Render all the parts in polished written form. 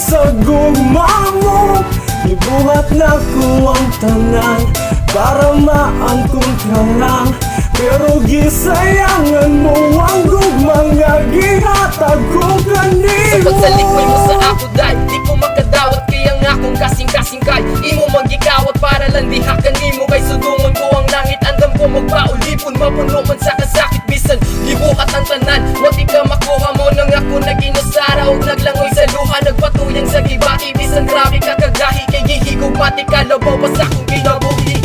sa gugma mo. Ibuhat na ko ang tanan para maangkon ka lang, pero gisayangan mo ang gugma nga gihatag ko kanimo. Sa pagsalikoy mo sa ako dahil di ko makadawat, kaya nga kung kasing-kasing kay imo magikawat para lang dihakan nimo. Kay sudungon ko ang langit, andam ko magpaulipon, mapuno man sa kasakit bisan gibuhat ang tanan. Wag di ka makuha mo nang ako naginusara og naglangoy sa luha, nagpatuyang sa gibati bisan grabe ka kagahi. Kay gihigog pati kalabaw pa sa akong ginabuhi.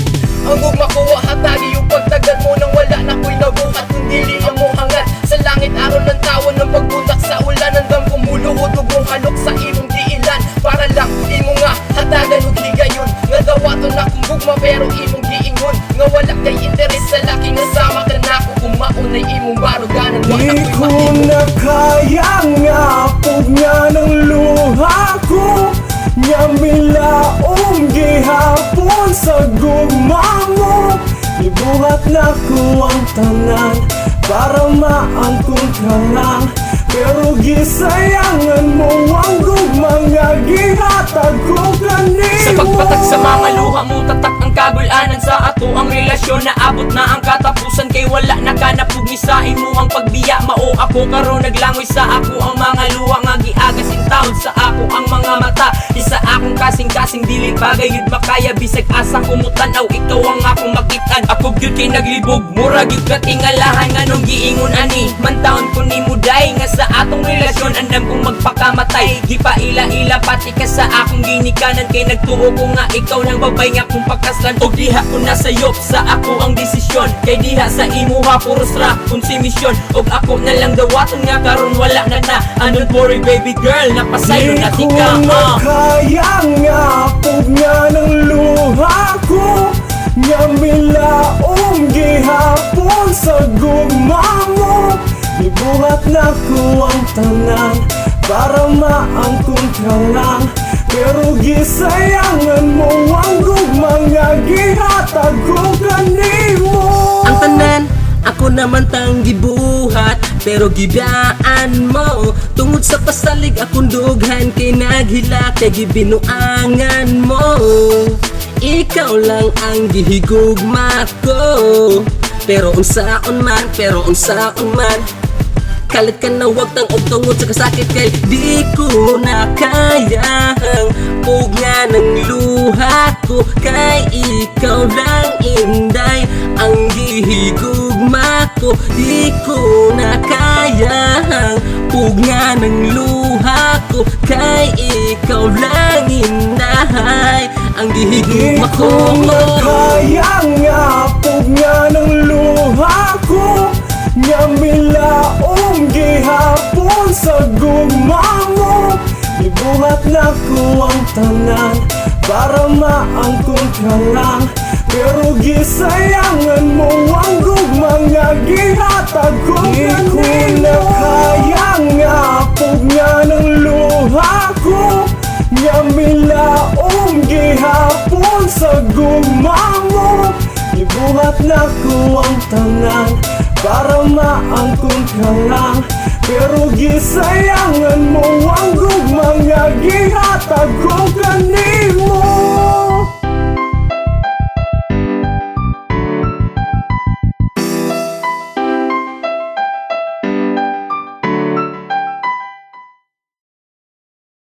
Ang gugma ko hatagi yung pagtagad mo nang wala na ko'y nabuhat, kundili ang mong hangat sa langit aron ng tawon ng pagbutak sa ulan. Andam kong muluhod ug mong halok sa imong diilan para lang imo nga hatagan ug higayon. Nga dawaton akong gugma pero imong giingon nga wala kay interes sa laki nga sama ka nako. Kung maunay imong baruganan wala Di ko'y ko mahimo. na kaya nga pugna ng luha ko, nga milaong gihapon sa gugma mo. Ibuhat na ko ang tanan para maangkon ka lang, pero gisayangan mo ang gugma nga gihatag ko kanimo. Sa pagpatak sa mga luha mo, tatak ang kagulanan sa ato ang relasyon. Naabot na ang katapusan kay wala na ka napugnisain mo ang pagbiya mao. Ako karon naglangoy sa ako ang mga luha nga giagas in taon sa ako ang mga mata. Isa akong kasing-kasing dili bagay yun makaya, bisag asa kumutanaw ikaw ang akong makitan. Ako gyud kay naglibog mura gyud katingalahan nga nung giingon ani man taon ko ni muday nga sa atong relasyon andam kong magpakamatay. Gipaila-ila pati ka sa akong ginikanan kay nagtuo ko nga ikaw nang babay nga kung pakaslan. Og diha ko nasayop sa ako ang desisyon, kay diha sa imuha puros ra kung si misyon. Og ako na lang dawaton nga karon wala na na. Don't worry baby girl, napasayo na Di ko tika. na kaya nga pugna ng luha ko, nga milaong gihapon sa gugma mo. Ibuhat na ko ang tanan para maangkon ka lang, pero gisayangan mo ang gugma nga gihatag ko kanimo. Ang tanan ako naman tang gibuhat, pero gibiyaan mo. Tungod sa pasalig akong dughan kay naghila kay gibinuangan mo. Ikaw lang ang gihigugma ko, pero unsaon man, kalit ka na wag tang og tungod sa kasakit kay di ko na kayang pugna ng luha ko. Kay ikaw lang inday ang gihigugma ko. Di ko na kayang pugna ng luha ko. Kay ikaw lang inday ang gihigugma ko. Di ko na kaya nga pugna ng luha ko, nga milaong gihapon sa gugma mo. Ibuhat na ko ang tanan para maangkon ka lang, pero gisayangan mo ang gugma nga gihatag ko kanimo. Di ko na kaya nga pugna ng luha ko, nga milaong gihapon sa gugma mo. Ibuhat na ko ang tanan para maangkon ka lang, pero gisayangan mo ang gugma nga gihatag ko kanimo.